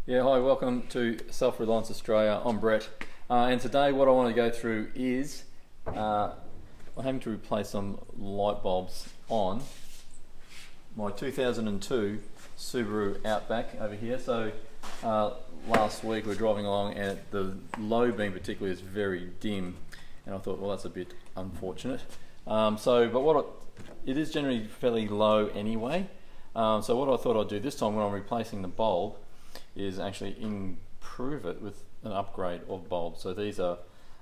Yeah, hi, welcome to Reliance Australia. I'm Brett, and today what I want to go through is I'm having to replace some light bulbs on my 2002 Subaru Outback over here. So last week we were driving along and the low beam particularly is very dim, and I thought, well, that's a bit unfortunate. It is generally fairly low anyway. So what I thought I'd do this time when I'm replacing the bulb is actually improve it with an upgrade of bulbs. So these are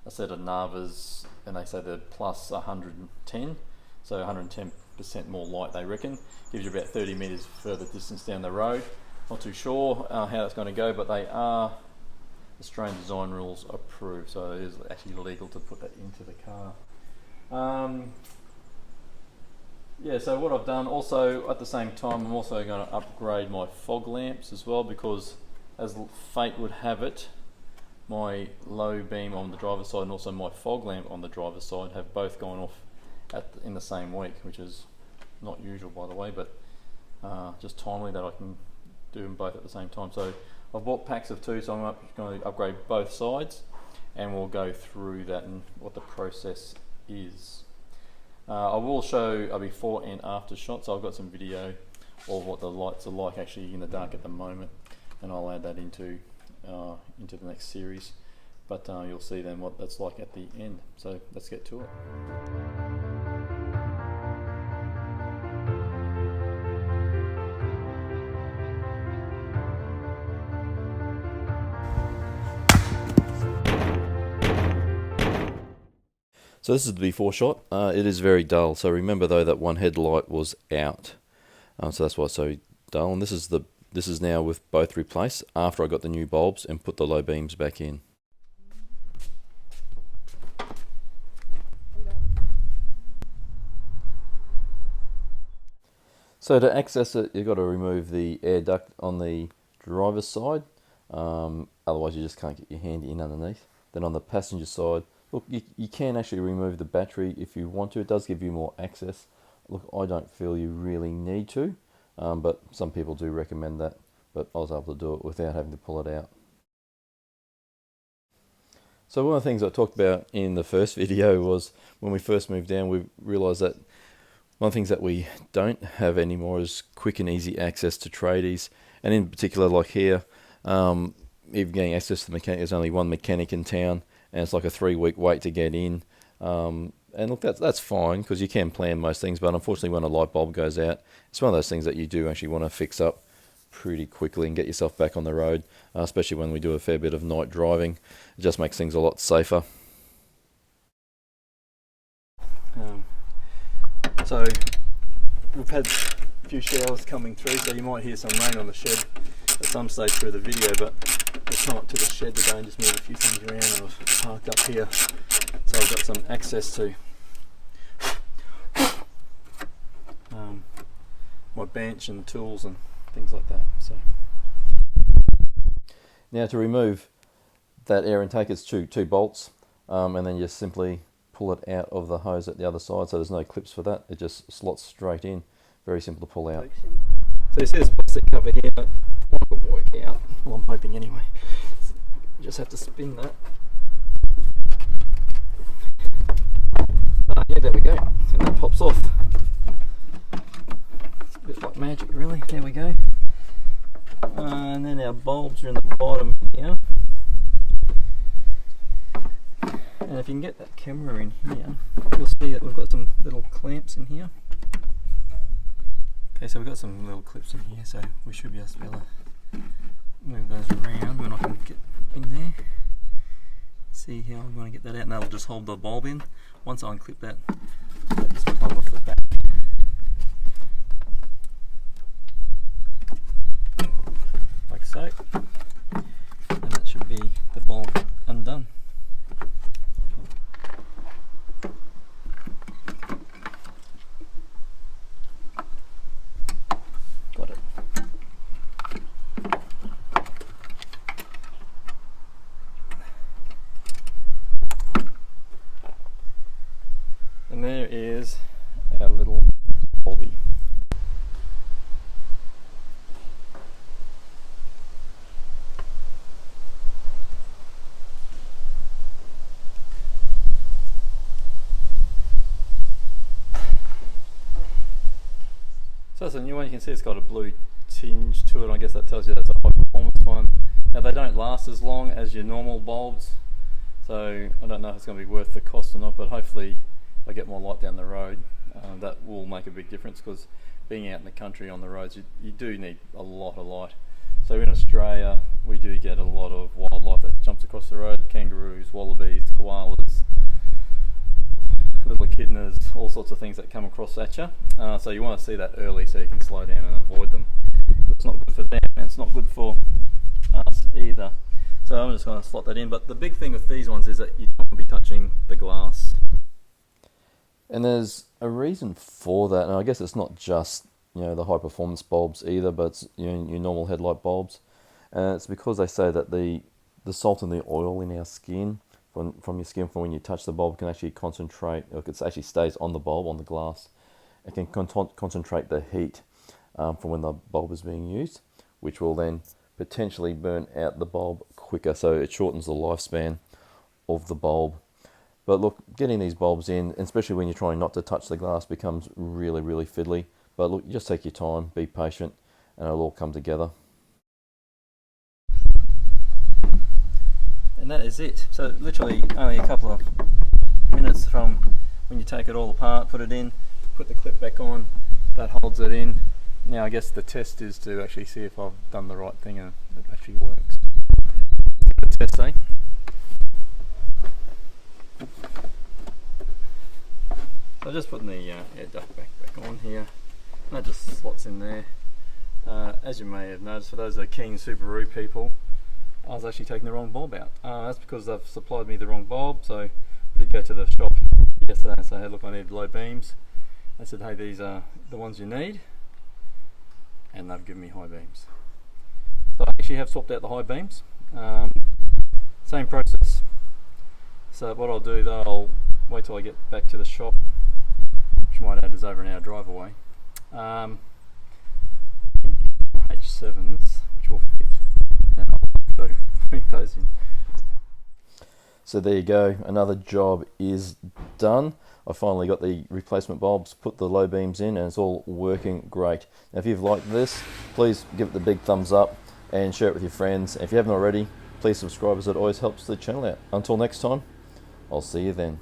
a set of Navas, and they say they're plus 110, so 110% more light they reckon. Gives you about 30 metres further distance down the road. Not too sure how that's going to go, but they are Australian design rules approved, so it is actually legal to put that into the car. Yeah, so what I've done also at the same time, I'm also going to upgrade my fog lamps as well, because as fate would have it, my low beam on the driver's side and also my fog lamp on the driver's side have both gone off in the same week, which is not usual, by the way, but just timely that I can do them both at the same time. So I've bought packs of two, so I'm going to upgrade both sides, and we'll go through that and what the process is. I will show a before and after shot, so I've got some video of what the lights are like actually in the dark at the moment, and I'll add that into the next series, but you'll see then what that's like at the end. So let's get to it. So this is the before shot. It is very dull. So remember though that one headlight was out, so that's why it's so dull. And this is now with both replaced after I got the new bulbs and put the low beams back in. So to access it, you've got to remove the air duct on the driver's side. Otherwise you just can't get your hand in underneath. Then on the passenger side, look, you can actually remove the battery if you want to. It does give you more access. Look, I don't feel you really need to, but some people do recommend that. But I was able to do it without having to pull it out. So one of the things I talked about in the first video was when we first moved down, we realised that one of the things that we don't have anymore is quick and easy access to tradies. And in particular, like here, even getting access to the mechanic, there's only one mechanic in town, and it's like a 3-week wait to get in. And look, that's fine because you can plan most things, but unfortunately when a light bulb goes out, it's one of those things that you do actually want to fix up pretty quickly and get yourself back on the road, especially when we do a fair bit of night driving. It just makes things a lot safer. So we've had a few showers coming through, so you might hear some rain on the shed at some stage through the video, but let's come up to the shed today and just move a few things around. And I've parked up here, so I've got some access to my bench and tools and things like that. So now to remove that air intake, it's two bolts, and then you simply pull it out of the hose at the other side, so there's no clips for that. It just slots straight in. Very simple to pull out. So you see this plastic cover here, I can work out, well I'm hoping anyway. You just have to spin that. Ah, yeah, there we go, and that pops off. It's a bit like magic really, there we go. And then our bulbs are in the bottom here. And if you can get that camera in here, you'll see that we've got some little clamps in here. Okay, so we've got some little clips in here, so we should be able to move those around when I can get in there. See how I'm going to get that out, and that'll just hold the bulb in. Once I unclip that, that just plug off the back. Like so. And that should be the bulb undone. Got it. And there is our little bulby. that's a new one. You can see it's got a blue tinge to it. I guess that tells you that's a high performance one. Now they don't last as long as your normal bulbs, so I don't know if it's going to be worth the cost or not, but hopefully if I get more light down the road, that will make a big difference, because being out in the country on the roads, you do need a lot of light. So in Australia we do get a lot of wildlife that jumps across the road: kangaroos, wallabies, koalas, little echidnas, all sorts of things that come across at you. So you want to see that early so you can slow down and avoid them. It's not good for them and it's not good for us either. So I'm just going to slot that in. But the big thing with these ones is that you don't want to be touching the glass. And there's a reason for that, and I guess it's not just the high performance bulbs either, but it's your normal headlight bulbs. And it's because they say that the salt and the oil in our skin, from your skin, from when you touch the bulb, can actually concentrate, or it actually stays on the bulb, on the glass. It can concentrate the heat from when the bulb is being used, which will then potentially burn out the bulb quicker, so it shortens the lifespan of the bulb. But look, getting these bulbs in, especially when you're trying not to touch the glass, becomes really, really fiddly. But look, just take your time, be patient, and it'll all come together. And that is it. So literally only a couple of minutes from when you take it all apart, put it in, put the clip back on, that holds it in. Now I guess the test is to actually see if I've done the right thing and it actually works. The test, eh? So just putting the air duct back on here, and that just slots in there. As you may have noticed, for those that are keen Subaru people, I was actually taking the wrong bulb out. That's because they've supplied me the wrong bulb. So I did go to the shop yesterday and say, hey look, I need low beams. They said, hey, these are the ones you need, and they've given me high beams. So I actually have swapped out the high beams. Same process. So what I'll do though, I'll wait till I get back to the shop, which might add is over an hour drive away. H7s, which will fit, and I'll bring those in. So there you go, another job is done. I finally got the replacement bulbs, put the low beams in, and it's all working great. Now if you've liked this, please give it the big thumbs up and share it with your friends. If you haven't already, please subscribe, as it always helps the channel out. Until next time, I'll see you then.